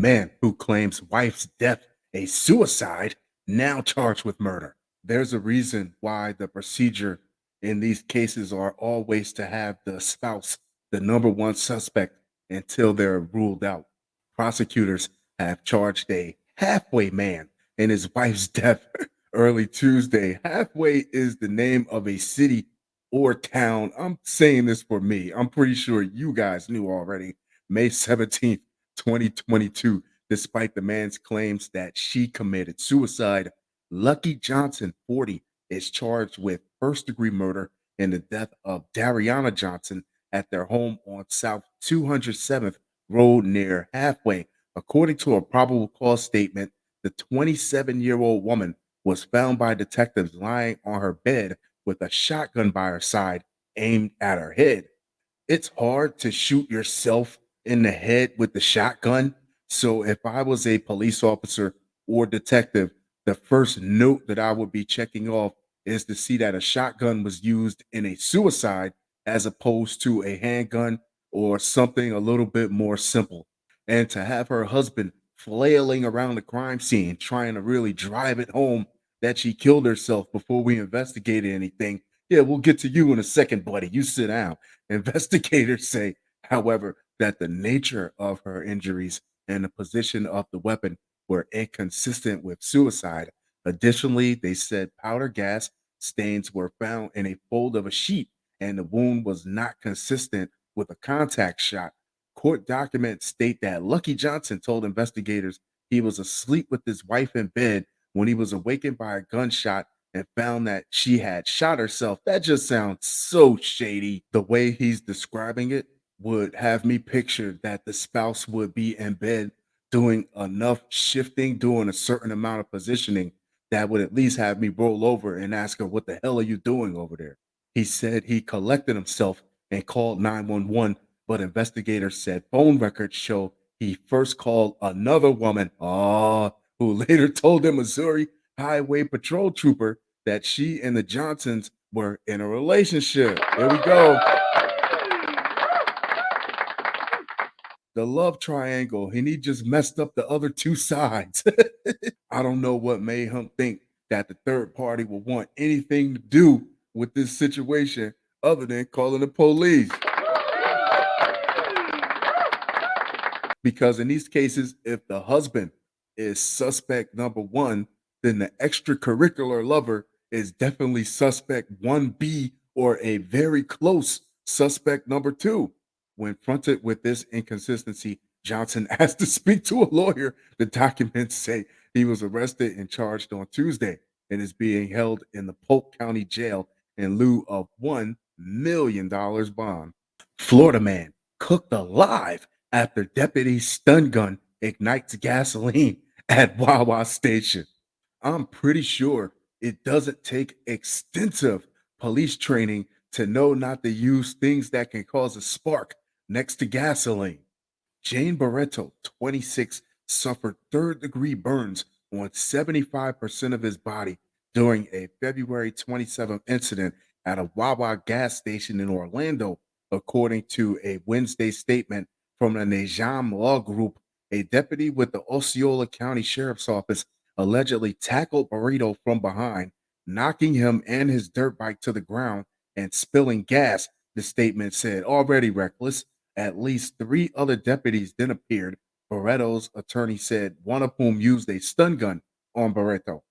Man who claims wife's death a suicide, now charged with murder. There's a reason why the procedure in these cases are always to have the spouse the number one suspect until they're ruled out. Prosecutors have charged a halfway man in his wife's death early Tuesday. Halfway is the name of a city or town. I'm saying this for me. I'm pretty sure you guys knew already. May 17th, 2022, despite the man's claims that she committed suicide. Lucky Johnson, 40, is charged with first degree murder in the death of Dariana Johnson at their home on South 207th Road near Halfway. According to a probable cause statement, the 27-year-old woman was found by detectives lying on her bed with a shotgun by her side aimed at her head. It's hard to shoot yourself in the head with the shotgun. So if I was a police officer or detective, the first note that I would be checking off is to see that a shotgun was used in a suicide as opposed to a handgun or something a little bit more simple. And to have her husband flailing around the crime scene, trying to really drive it home that she killed herself before we investigated anything. Yeah, we'll get to you in a second, buddy. You sit down. Investigators say, however, that the nature of her injuries and the position of the weapon were inconsistent with suicide. Additionally, they said powder gas stains were found in a fold of a sheet, and the wound was not consistent with a contact shot. Court documents state that Lucky Johnson told investigators he was asleep with his wife in bed when he was awakened by a gunshot and found that she had shot herself. That just sounds so shady. The way he's describing it would have me picture that the spouse would be in bed doing enough shifting, doing a certain amount of positioning that would at least have me roll over and ask her, "What the hell are you doing over there?" He said he collected himself and called 911, but investigators said phone records show he first called another woman, who later told a Missouri Highway Patrol trooper that she and the Johnsons were in a relationship. There we go. The love triangle, and he just messed up the other two sides. I don't know what made him think that the third party will want anything to do with this situation other than calling the police. Because in these cases, if the husband is suspect number one, then the extracurricular lover is definitely suspect 1B or a very close suspect number two. When fronted with this inconsistency, Johnson asked to speak to a lawyer. The documents say he was arrested and charged on Tuesday and is being held in the Polk County Jail in lieu of $1 million bond. Florida man cooked alive after deputy stun gun ignites gasoline at Wawa station. I'm pretty sure it doesn't take extensive police training to know not to use things that can cause a spark next to gasoline. Jane Barreto, 26, suffered third degree burns on 75% of his body during a February 27th incident at a Wawa gas station in Orlando, according to a Wednesday statement from the Najam Law Group. A deputy with the Osceola County Sheriff's Office allegedly tackled Burrito from behind, knocking him and his dirt bike to the ground and spilling gas, the statement said. Already reckless. At least three other deputies then appeared. Barreto's attorney said, one of whom used a stun gun on Barreto.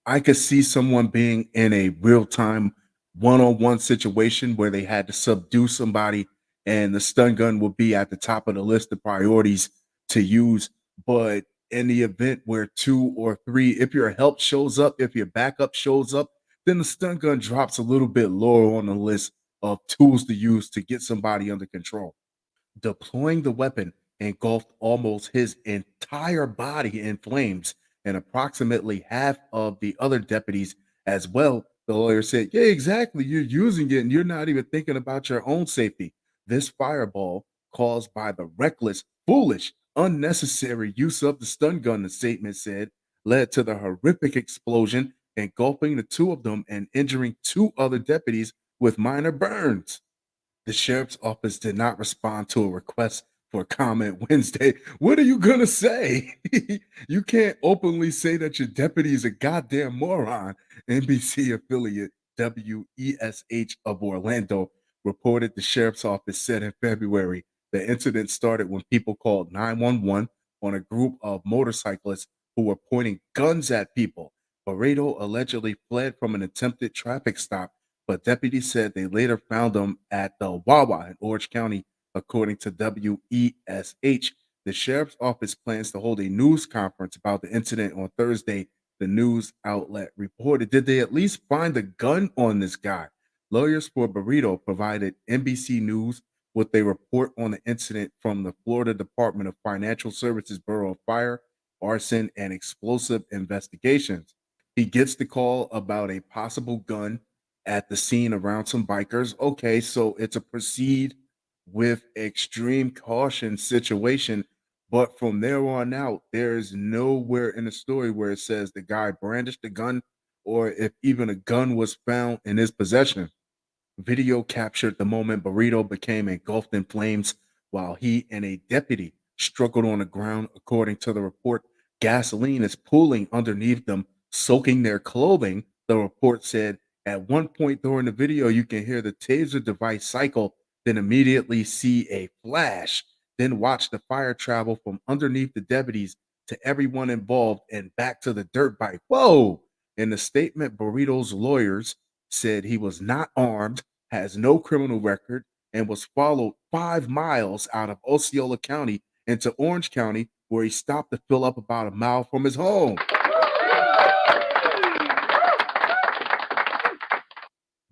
I could see someone being in a real time one on one situation where they had to subdue somebody and the stun gun would be at the top of the list of priorities to use. But in the event where two or three, if your help shows up, if your backup shows up, then the stun gun drops a little bit lower on the list of tools to use to get somebody under control. Deploying the weapon engulfed almost his entire body in flames, and approximately half of the other deputies as well. The lawyer said, "Yeah, exactly. You're using it and you're not even thinking about your own safety." This fireball, caused by the reckless, foolish, unnecessary use of the stun gun, the statement said, led to the horrific explosion, engulfing the two of them and injuring two other deputies with minor burns. The sheriff's office did not respond to a request for comment Wednesday. What are you gonna say? You can't openly say that your deputy is a goddamn moron. NBC affiliate WESH of Orlando reported the sheriff's office said in February the incident started when people called 911 on a group of motorcyclists who were pointing guns at people. Barreto allegedly fled from an attempted traffic stop, but deputies said they later found him at the Wawa in Orange County, according to WESH. The sheriff's office plans to hold a news conference about the incident on Thursday, the news outlet reported. Did they at least find a gun on this guy? Lawyers for Burrito provided NBC News with a report on the incident from the Florida Department of Financial Services Bureau of Fire, Arson, and Explosive Investigations. He gets the call about a possible gun at the scene around some bikers. Okay, so it's a proceed with extreme caution situation. But from there on out, there is nowhere in the story where it says the guy brandished a gun or if even a gun was found in his possession. Video captured the moment Burrito became engulfed in flames while he and a deputy struggled on the ground. According to the report, gasoline is pooling underneath them, soaking their clothing. The report said at one point during the video, you can hear the taser device cycle, then immediately see a flash, then watch the fire travel from underneath the deputies to everyone involved and back to the dirt bike. Whoa! In the statement, Burrito's lawyers said he was not armed, has no criminal record, and was followed 5 miles out of Osceola County into Orange County, where he stopped to fill up about a mile from his home.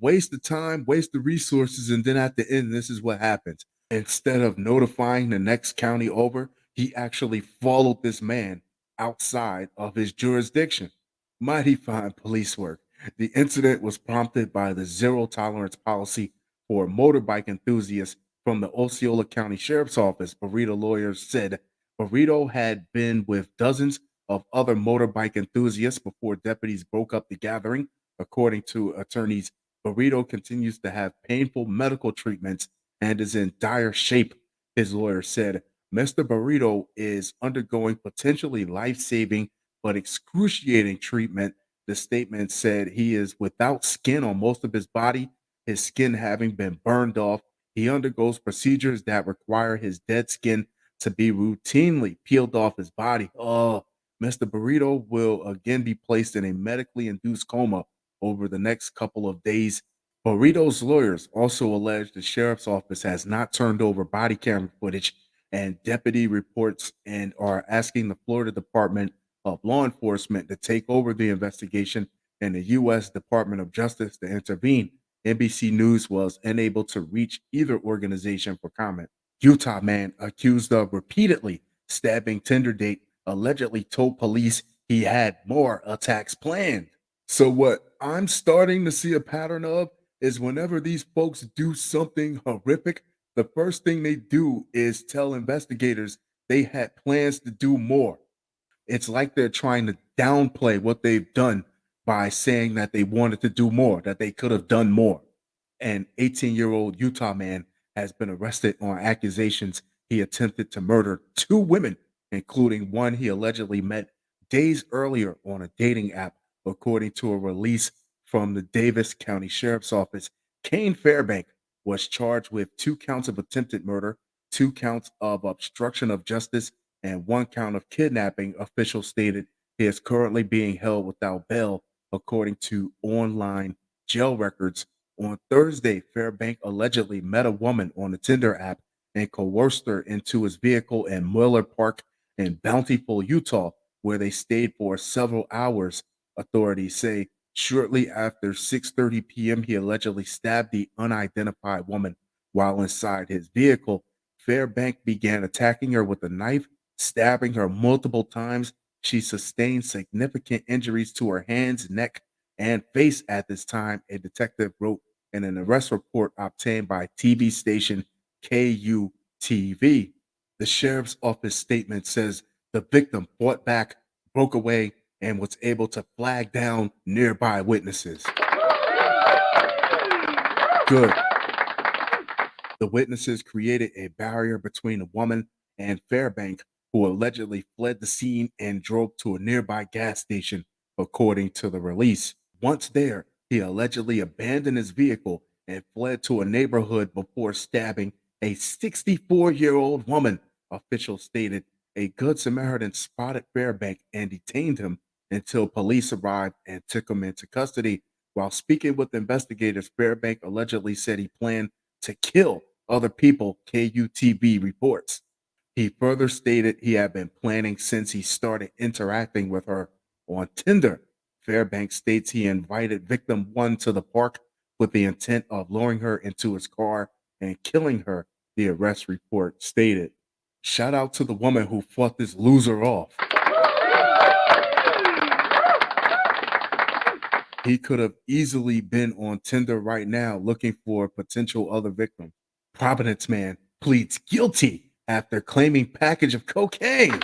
Waste the time, waste the resources, and then at the end, this is what happens. Instead of notifying the next county over, he actually followed this man outside of his jurisdiction. Mighty fine police work. The incident was prompted by the zero tolerance policy for motorbike enthusiasts from the Osceola County Sheriff's Office. Burrito lawyers said Burrito had been with dozens of other motorbike enthusiasts before deputies broke up the gathering. According to attorneys, Burrito continues to have painful medical treatments and is in dire shape. His lawyer said, Mr. Burrito is undergoing potentially life saving but excruciating treatment. The statement said he is without skin on most of his body, his skin having been burned off. He undergoes procedures that require his dead skin to be routinely peeled off his body. Oh, Mr. Burrito will again be placed in a medically induced coma over the next couple of days. Burrito's lawyers also allege the sheriff's office has not turned over body camera footage and deputy reports and are asking the Florida Department of Law Enforcement to take over the investigation and the U.S. Department of Justice to intervene. NBC News was unable to reach either organization for comment. Utah man accused of repeatedly stabbing Tinder date allegedly told police he had more attacks planned. So, what I'm starting to see a pattern of is whenever these folks do something horrific, the first thing they do is tell investigators they had plans to do more. It's like they're trying to downplay what they've done by saying that they wanted to do more, that they could have done more. An 18-year-old Utah man has been arrested on accusations he attempted to murder two women, including one he allegedly met days earlier on a dating app, according to a release from the Davis County Sheriff's Office. Kane Fairbank was charged with 2 counts of attempted murder, 2 counts of obstruction of justice, and 1 count of kidnapping. Officials stated he is currently being held without bail, according to online jail records. On Thursday, Fairbank allegedly met a woman on the Tinder app and coerced her into his vehicle in Miller Park in Bountiful, Utah, where they stayed for several hours. Authorities say shortly after 6:30 p.m., he allegedly stabbed the unidentified woman while inside his vehicle. Fairbank began attacking her with a knife, stabbing her multiple times. She sustained significant injuries to her hands, neck, and face at this time, a detective wrote in an arrest report obtained by TV station KUTV. The sheriff's office statement says the victim fought back, broke away, and was able to flag down nearby witnesses. Good. The witnesses created a barrier between the woman and Fairbank, who allegedly fled the scene and drove to a nearby gas station, according to the release. Once there, he allegedly abandoned his vehicle and fled to a neighborhood before stabbing a 64-year-old woman, officials stated. A Good Samaritan spotted Fairbank and detained him until police arrived and took him into custody. While speaking with investigators, Fairbank allegedly said he planned to kill other people, KUTV reports. He further stated he had been planning since he started interacting with her on Tinder. Fairbanks states he invited victim one to the park with the intent of luring her into his car and killing her, the arrest report stated. Shout out to the woman who fought this loser off. He could have easily been on Tinder right now looking for potential other victims. Providence man pleads guilty after claiming package of cocaine.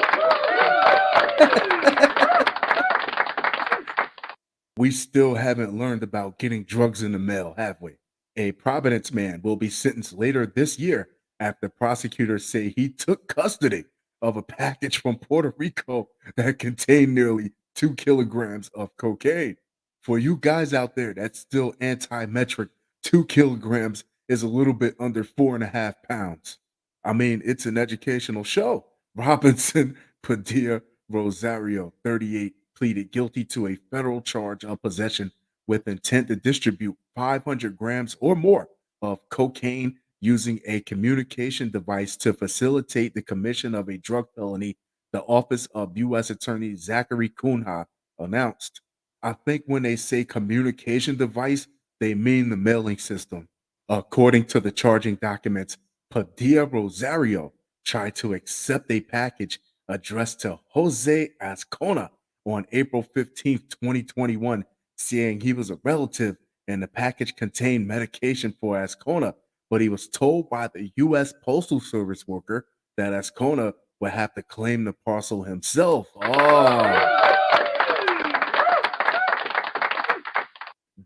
We still haven't learned about getting drugs in the mail, have we? A Providence man will be sentenced later this year after prosecutors say he took custody of a package from Puerto Rico that contained nearly 2 kilograms of cocaine. For you guys out there that's still anti metric, 2 kilograms is a little bit under 4.5 pounds. I mean, it's an educational show. Robinson Padilla Rosario, 38, pleaded guilty to a federal charge of possession with intent to distribute 500 grams or more of cocaine using a communication device to facilitate the commission of a drug felony, the Office of U.S. Attorney Zachary Kunha announced. I think when they say communication device, they mean the mailing system. According to the charging documents, Padilla Rosario tried to accept a package addressed to Jose Ascona on April 15th, 2021, saying he was a relative and the package contained medication for Ascona, but he was told by the U.S. Postal Service worker that Ascona would have to claim the parcel himself. Oh,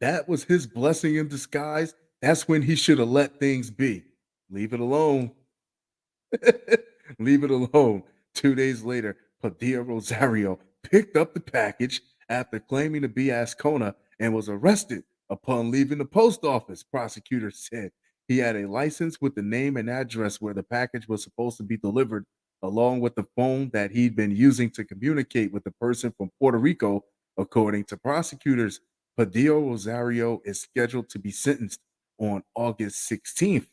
that was his blessing in disguise. That's when he should have let things be. Leave it alone. Leave it alone. 2 days later, Padilla Rosario picked up the package after claiming to be Ascona and was arrested upon leaving the post office, prosecutors said. He had a license with the name and address where the package was supposed to be delivered, along with the phone that he'd been using to communicate with the person from Puerto Rico, according to prosecutors. Padilla Rosario is scheduled to be sentenced on August 16th.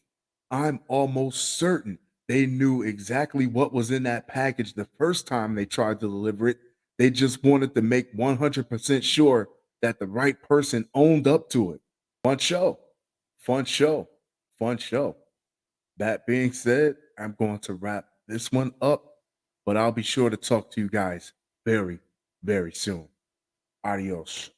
I'm almost certain they knew exactly what was in that package the first time they tried to deliver it. They just wanted to make 100% sure that the right person owned up to it. Fun show. Fun show. Fun show. That being said, I'm going to wrap this one up, but I'll be sure to talk to you guys very, very soon. Adios.